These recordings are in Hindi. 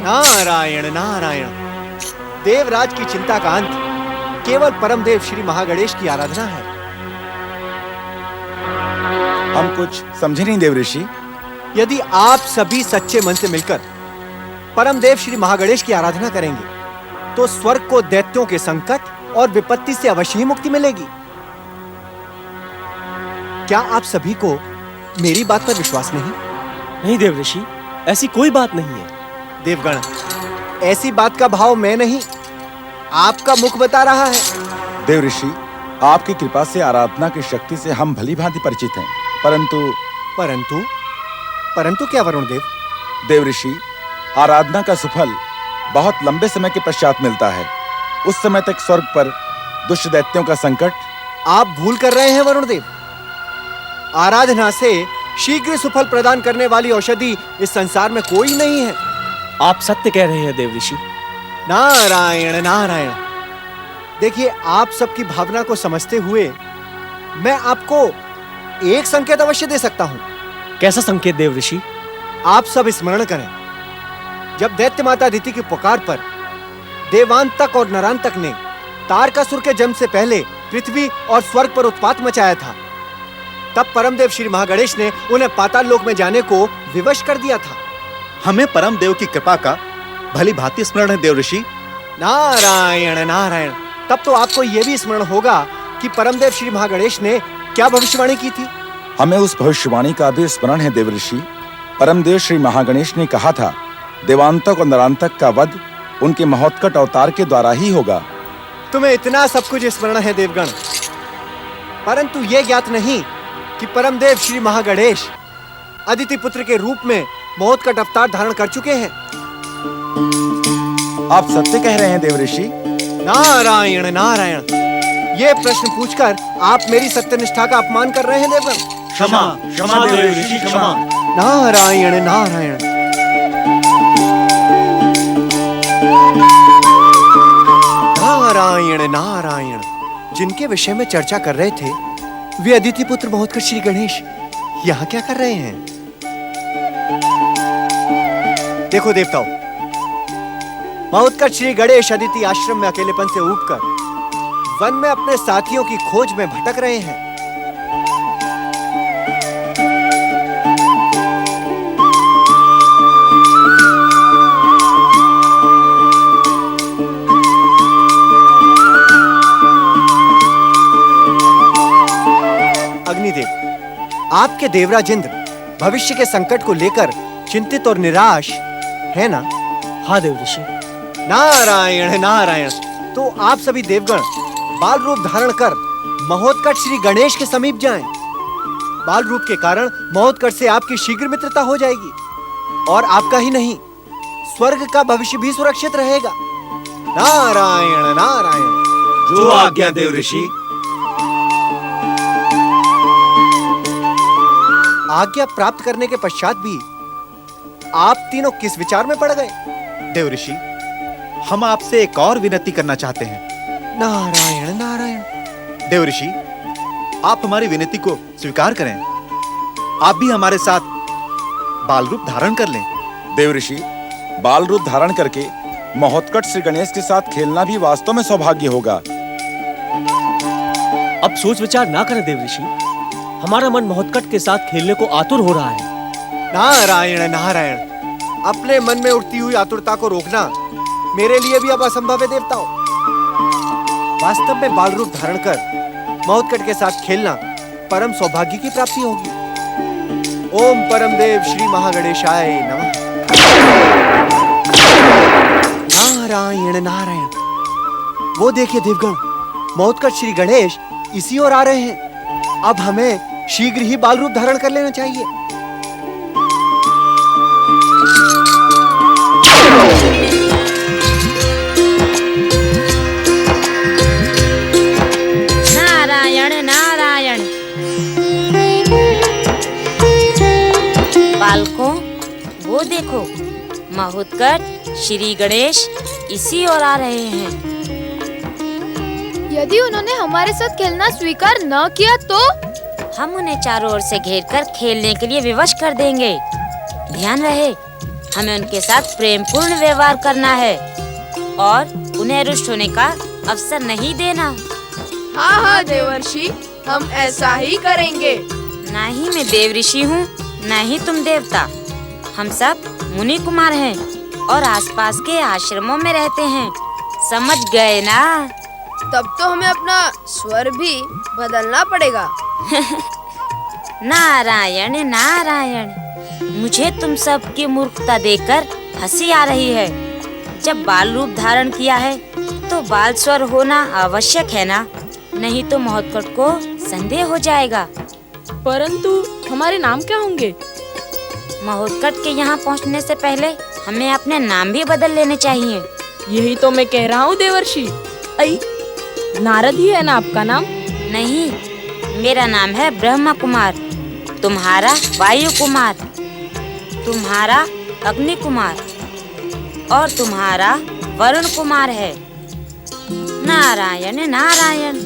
नारायण नारायण। देवराज की चिंता का अंत केवल परम देव श्री महागणेश की आराधना है। हम कुछ समझे नहीं देव ऋषि। यदि आप सभी सच्चे मन से मिलकर परम देव श्री महागणेश की आराधना करेंगे तो स्वर्ग को दैत्यों के संकट और विपत्ति से अवश्य ही मुक्ति मिलेगी। क्या आप सभी को मेरी बात पर विश्वास नहीं? नहीं देव ऋषि, ऐसी कोई बात नहीं है। देवगण, ऐसी बात का भाव मैं नहीं, आपका मुख बता रहा है। देव ऋषि, आपकी कृपा से आराधना की शक्ति से हम भली भांति परिचित हैं, परंतु क्या वरुण देव? देव ऋषि, आराधना का सुफल बहुत लंबे समय के पश्चात मिलता है। उस समय तक स्वर्ग पर दुष्ट दैत्यों का संकट। आप भूल कर रहे हैं वरुण देव। आराधना से शीघ्र सुफल प्रदान करने वाली औषधि इस संसार में कोई नहीं है। आप सत्य कह रहे हैं देव ऋषि। नारायण नारायण। देखिए, आप सबकी भावना को समझते हुए मैं आपको एक संकेत अवश्य दे सकता हूं। कैसा संकेत देव ऋषि? आप सब स्मरण करें, जब दैत्य माता अदिति की पुकार पर देवांतक और नरांतक ने तारकासुर के जन्म से पहले पृथ्वी और स्वर्ग पर उत्पात मचाया था, तब परमदेव श्री महागणेश ने उन्हें पाताल लोक में जाने को विवश कर दिया था। हमें परम देव की कृपा का भली भांति स्मरण है देव ऋषि। नारायण नारायण। तब तो आपको यह भी स्मरण होगा कि परमदेव श्री महागणेश ने क्या भविष्यवाणी की थी। हमें उस भविष्यवाणी का भी स्मरण है देव ऋषि। परमदेव श्री महागणेश ने कहा था, देवांतक और नरांतक का वध उनके महोत्कट अवतार के द्वारा ही होगा। तुम्हें इतना सब कुछ स्मरण है देवगण, परंतु यह ज्ञात नहीं कि परमदेव श्री महागणेश अदिति पुत्र के रूप में महोत्कट अवतार धारण कर चुके हैं। आप सत्य कह रहे हैं देव ऋषि। नारायण नारायण। ये प्रश्न पूछकर आप मेरी सत्यनिष्ठा का अपमान कर रहे हैं देवगण। क्षमा क्षमा देव ऋषि, क्षमा। नारायण नारायण। नारायण नारायण। जिनके विषय में चर्चा कर रहे थे वे अदिति पुत्र महोत्कट श्री गणेश यहाँ क्या कर रहे हैं? देखो देवताओं, महोत्कट श्री गणेश अदिति आश्रम में अकेलेपन से ऊबकर वन में अपने साथियों की खोज में भटक रहे हैं। अग्निदेव, आपके देवराज इंद्र भविष्य के संकट को लेकर चिंतित और निराश है ना? हाँ देव ऋषि। नारायण नारायण। तो आप सभी देवगण बाल रूप धारण कर महोत्कट श्री गणेश के समीप जाएं। बाल रूप के कारण महोत्कट से आपकी शीघ्र मित्रता हो जाएगी और आपका ही नहीं, स्वर्ग का भविष्य भी सुरक्षित रहेगा। नारायण नारायण। जो आज्ञा देव ऋषि। आज्ञा प्राप्त करने के पश्चात भी आप तीनों किस विचार में पड़ गए? देव ऋषि, हम आपसे एक और विनती करना चाहते हैं। नारायण नारायण। देव ऋषि, आप हमारी विनती को स्वीकार करें। आप भी हमारे साथ बाल रूप धारण कर लें। देव ऋषि, बाल रूप धारण करके महोत्कट श्री गणेश के साथ खेलना भी वास्तव में सौभाग्य होगा। अब सोच विचार ना करें देव ऋषि, हमारा मन महोत्कट के साथ खेलने को आतुर हो रहा है। नारायण नारायण। अपने मन में उठती हुई आतुरता को रोकना मेरे लिए भी अब असंभव है देवताओं। वास्तव में बाल रूप धारण कर महोत्कट के साथ खेलना परम सौभाग्य की प्राप्ति होगी। ओम परम देव श्री महागणेशाय नमः। नारायण नारायण। वो देखिए देवगण, महोत्कट श्री गणेश इसी ओर आ रहे हैं। अब हमें शीघ्र ही बाल रूप धारण कर लेना चाहिए। नारायण नारायण। बालकों, वो देखो, महोत्कट श्री गणेश इसी ओर आ रहे हैं। यदि उन्होंने हमारे साथ खेलना स्वीकार न किया तो हम उन्हें चारों ओर से घेरकर खेलने के लिए विवश कर देंगे। ध्यान रहे, हमें उनके साथ प्रेम पूर्ण व्यवहार करना है और उन्हें रुष्ट होने का अवसर नहीं देना। हाँ हाँ देवर्षि, हम ऐसा ही करेंगे। ना ही मैं देव ऋषि हूँ, ना ही तुम देवता। हम सब मुनि कुमार हैं और आसपास के आश्रमों में रहते हैं। समझ गए ना? तब तो हमें अपना स्वर भी बदलना पड़ेगा। नारायण नारायण, मुझे तुम सब की मूर्खता देखकर हंसी आ रही है। जब बाल रूप धारण किया है तो बाल स्वर होना आवश्यक है ना, नहीं तो महोत्कट को संदेह हो जाएगा। परंतु हमारे नाम क्या होंगे? महोत्कट के यहाँ पहुँचने से पहले हमें अपने नाम भी बदल लेने चाहिए। यही तो मैं कह रहा हूँ देवर्षि। आई, नारद ही है ना आपका नाम? नहीं, मेरा नाम है ब्रह्म कुमार, तुम्हारा वायु कुमार, तुम्हारा अग्नि कुमार और तुम्हारा वरुण कुमार है। नारायण नारायण।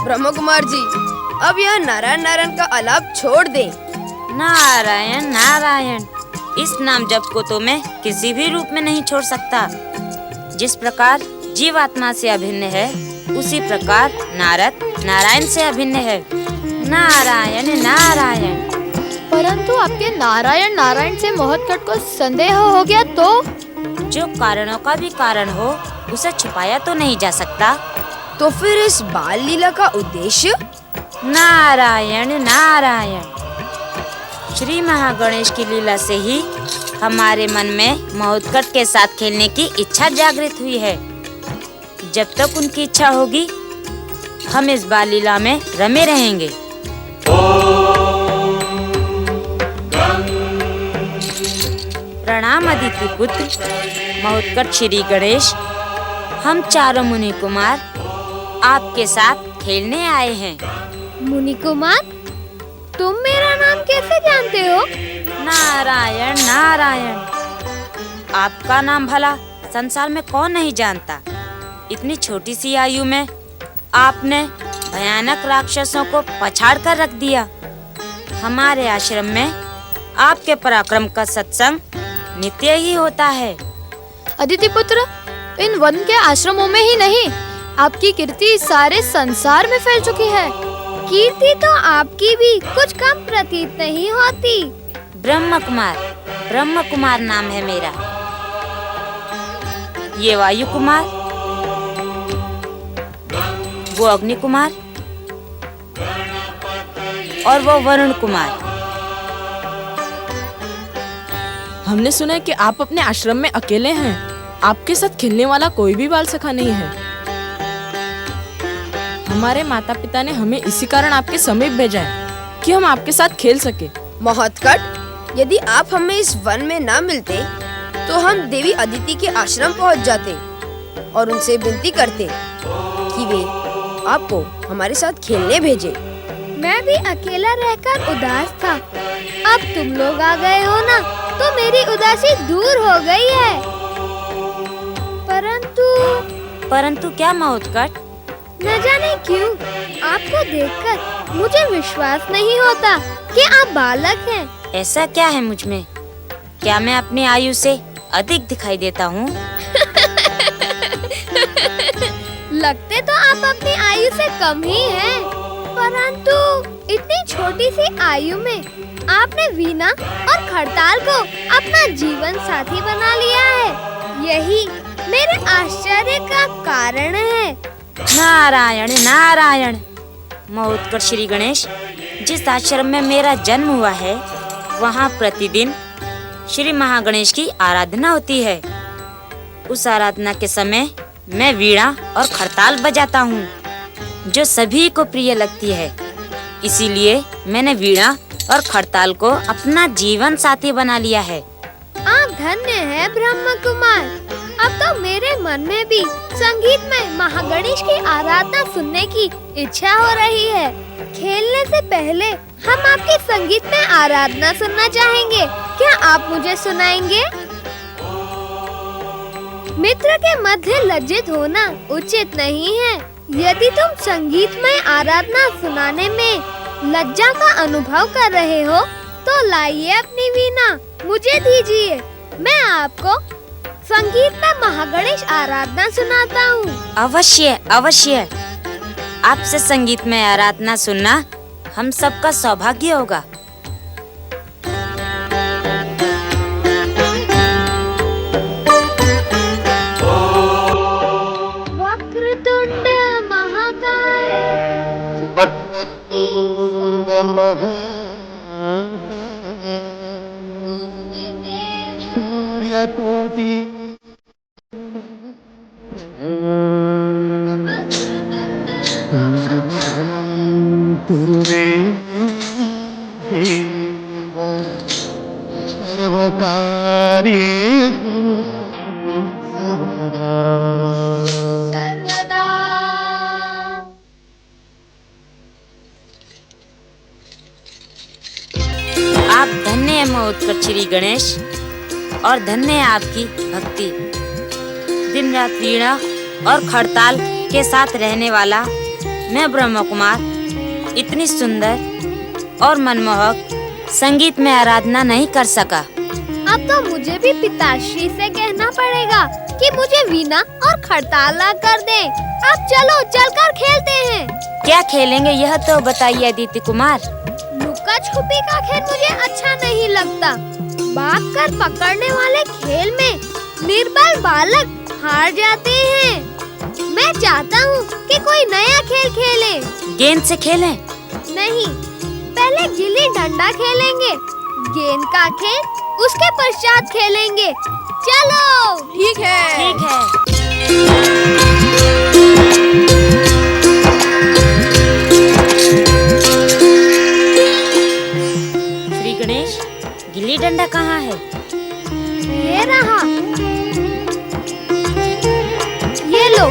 ब्रह्म कुमार जी, अब यह नारायण नारायण का आलाप छोड़ दें। नारायण नारायण, इस नाम जप को तो मैं किसी भी रूप में नहीं छोड़ सकता। जिस प्रकार जीवात्मा से अभिन्न है, उसी प्रकार नारद नारायण से अभिन्न है। नारायण नारायण। परंतु आपके नारायण नारायण से महोत्कट को संदेह हो गया तो? जो कारणों का भी कारण हो, उसे छुपाया तो नहीं जा सकता। तो फिर इस बाल लीला का उद्देश्य? नारायण नारायण, श्री महागणेश की लीला से ही हमारे मन में महोत्कट के साथ खेलने की इच्छा जागृत हुई है। जब तक उनकी इच्छा होगी, हम इस बाल लीला में रमे रहेंगे। प्रणाम अदिति पुत्र, महोत्कट श्री गणेश। हम चारों मुनि कुमार आपके साथ खेलने आए हैं। मुनि कुमार, तुम मेरा नाम कैसे जानते हो? नारायण नारायण, आपका नाम भला संसार में कौन नहीं जानता। इतनी छोटी सी आयु में आपने भयानक राक्षसों को पछाड़ कर रख दिया। हमारे आश्रम में आपके पराक्रम का सत्संग नित्य ही होता है। अदिति पुत्र, इन वन के आश्रमों में ही नहीं, आपकी कीर्ति सारे संसार में फैल चुकी है। कीर्ति तो आपकी भी कुछ कम प्रतीत नहीं होती। ब्रह्म कुमार नाम है मेरा। ये वायु कुमार, वो अग्नि कुमार और वो वरुण कुमार। हमने सुना है कि आप अपने आश्रम में अकेले हैं। आपके साथ खेलने वाला कोई भी बाल सखा नहीं है। हमारे माता पिता ने हमें इसी कारण आपके समीप भेजा है कि हम आपके साथ खेल सके। महोत्कट, यदि आप हमें इस वन में न मिलते तो हम देवी अदिति के आश्रम पहुंच जाते और उनसे विनती करते कि वे आपको हमारे साथ खेलने भेजे। मैं भी अकेला रहकर उदास था। अब तुम लोग आ गए हो ना, तो मेरी उदासी दूर हो गई है। परंतु क्या महोत्कट? न जाने क्यों आपको देखकर मुझे विश्वास नहीं होता कि आप बालक हैं। ऐसा क्या है मुझ में? क्या मैं अपनी आयु से अधिक दिखाई देता हूँ? लगते तो आप अपनी आयु से कम ही हैं, परंतु इतनी छोटी सी आयु में आपने वीणा और खड़ताल को अपना जीवन साथी बना लिया है। यही मेरे आश्चर्य का कारण है। नारायण नारायण। महोत्कट श्री गणेश, जिस आश्रम में मेरा जन्म हुआ है, वहाँ प्रतिदिन श्री महागणेश की आराधना होती है। उस आराधना के समय मैं वीणा और खड़ताल बजाता हूँ, जो सभी को प्रिय लगती है। इसीलिए मैंने वीणा और खड़ताल को अपना जीवन साथी बना लिया है। आप धन्य हैं ब्रह्म कुमार। अब तो मेरे मन में भी संगीत में महागणेश की आराधना सुनने की इच्छा हो रही है। खेलने से पहले हम आपके संगीत में आराधना सुनना चाहेंगे। क्या आप मुझे सुनाएंगे? मित्र के मध्य लज्जित होना उचित नहीं है। यदि तुम संगीत में आराधना सुनाने में लज्जा का अनुभव कर रहे हो तो लाइए अपनी वीणा, मुझे दीजिए। मैं आपको संगीत में महागणेश आराधना सुनाता हूँ। अवश्य अवश्य, आपसे संगीत में आराधना सुनना हम सबका सौभाग्य होगा। वक्रतुंड महाकाय आप धन्य है महोत्कट श्री गणेश, और धन्य है आपकी भक्ति। दिन रात वीणा और खड़ताल के साथ रहने वाला मैं ब्रह्म कुमार इतनी सुंदर और मनमोहक संगीत में आराधना नहीं कर सका। अब तो मुझे भी पिताश्री से कहना पड़ेगा कि मुझे वीणा और खड़ताल ला कर दें। अब चलो चलकर खेलते हैं। क्या खेलेंगे यह तो बताइए अदिति कुमार। लुका छुपी का खेल मुझे अच्छा नहीं लगता। भाग कर पकड़ने वाले खेल में निर्बल बालक हार जाते हैं। मैं चाहता हूँ कि कोई नया खेल खेलें। गेंद से खेलें? नहीं, पहले गिल्ली डंडा खेलेंगे। गेंद का खेल उसके पश्चात खेलेंगे। चलो। ठीक है। ठीक है। श्री गणेश, गिल्ली डंडा कहाँ है? ये रहा। ये लो।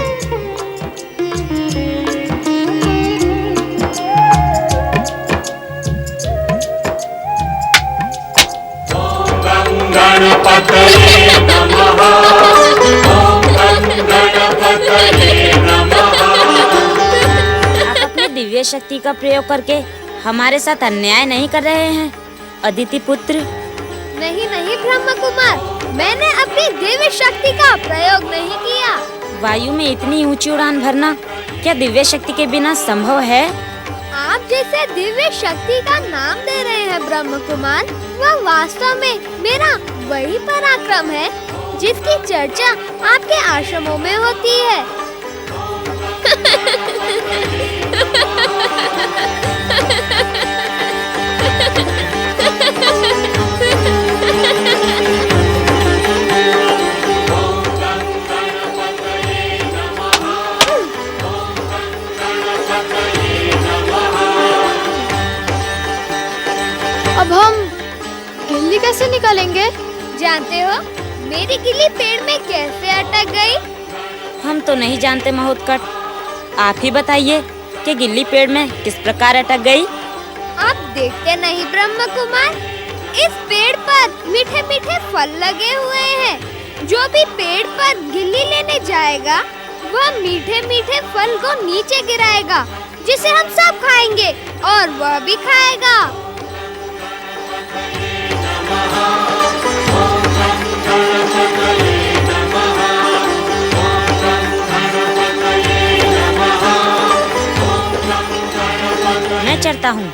आप अपने दिव्य शक्ति का प्रयोग करके हमारे साथ अन्याय नहीं कर रहे हैं अदिति पुत्र? नहीं नहीं ब्रह्म कुमार, मैंने अपनी दिव्य शक्ति का प्रयोग नहीं किया। वायु में इतनी ऊंची उड़ान भरना क्या दिव्य शक्ति के बिना संभव है? आप जैसे दिव्य शक्ति का नाम दे रहे हैं ब्रह्म कुमार, वह वास्तव में मेरा वही पराक्रम है जिसकी चर्चा आपके आश्रमों में होती है। अब हम गिल्ली कैसे निकालेंगे? जानते हो मेरी गिल्ली पेड़ में कैसे अटक गई? हम तो नहीं जानते महोत्कट, आप ही बताइए कि गिल्ली पेड़ में किस प्रकार अटक गई? आप देखते नहीं ब्रह्म कुमार, इस पेड़ पर मीठे मीठे फल लगे हुए हैं। जो भी पेड़ पर गिल्ली लेने जाएगा वह मीठे मीठे फल को नीचे गिराएगा, जिसे हम सब खाएंगे और वह भी खाएगा। मैं चढ़ता हूँ।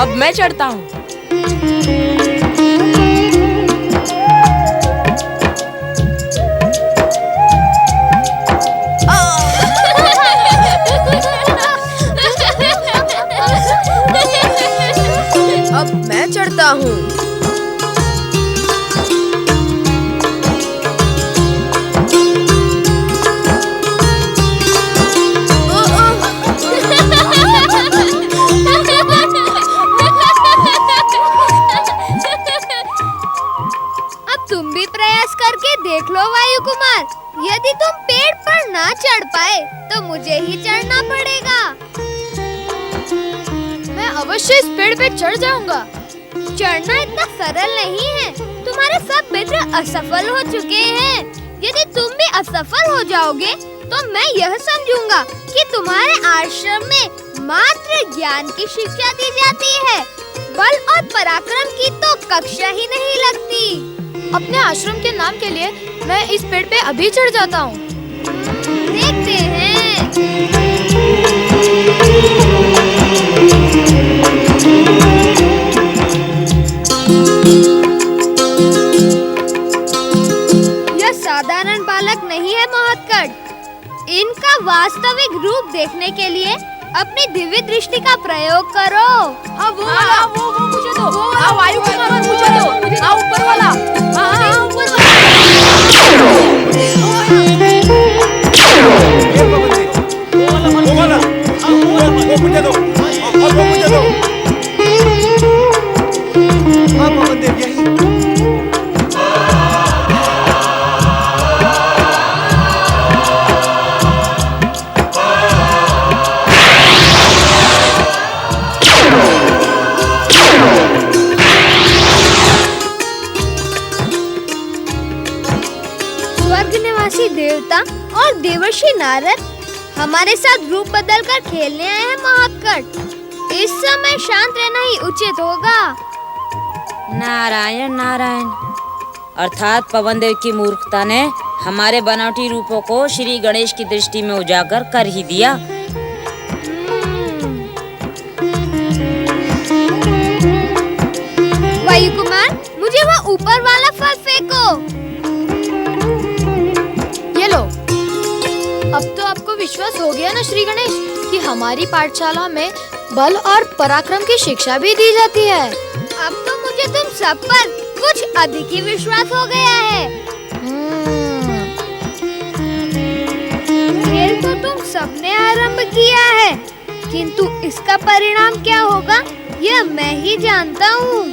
अब मैं चढ़ता हूँ। अब मैं चढ़ता हूँ। अब तुम भी प्रयास करके देख लो वायु कुमार। यदि तुम पेड़ पर ना चढ़ पाए तो मुझे ही चढ़ना पड़ेगा। पर चढ़ जाऊंगा। चढ़ना इतना सरल नहीं है। तुम्हारे सब मित्र असफल हो चुके हैं। यदि तुम भी असफल हो जाओगे तो मैं यह समझूंगा कि तुम्हारे आश्रम में मात्र ज्ञान की शिक्षा दी जाती है। बल और पराक्रम की तो कक्षा ही नहीं लगती। अपने आश्रम के नाम के लिए मैं इस पेड़ पे अभी चढ़ जाता हूँ। देखते हैं। यह साधारण बालक नहीं है महत्कट। इनका वास्तविक रूप देखने के लिए अपनी दिव्य दृष्टि का प्रयोग करो। हाँ वो वाला, वो मुझे दो। हाँ वायु कुमार मुझे दो। हाँ ऊपर वाला। हाँ ऊपर वाला। वो वाला, वो मुझे दो, और वो मुझे दो। हाँ पवन देव, यही। स्वर्ग निवासी देवता और देवर्षि नारद हमारे साथ रूप बदलकर खेलने आए हैं महत्कट। इस समय शांत रहना ही उचित होगा। नारायण नारायण। अर्थात पवन देव की मूर्खता ने हमारे बनावटी रूपों को श्री गणेश की दृष्टि में उजागर कर ही दिया। वायु कुमार, मुझे वह ऊपर वाला फल फेंको। ये लो। अब तो आपको विश्वास हो गया ना श्री गणेश कि हमारी पाठशाला में बल और पराक्रम की शिक्षा भी दी जाती है। अब तो मुझे तुम सब पर कुछ अधिक ही विश्वास हो गया है। खेल तो तुम सबने आरंभ किया है, किंतु इसका परिणाम क्या होगा यह मैं ही जानता हूँ।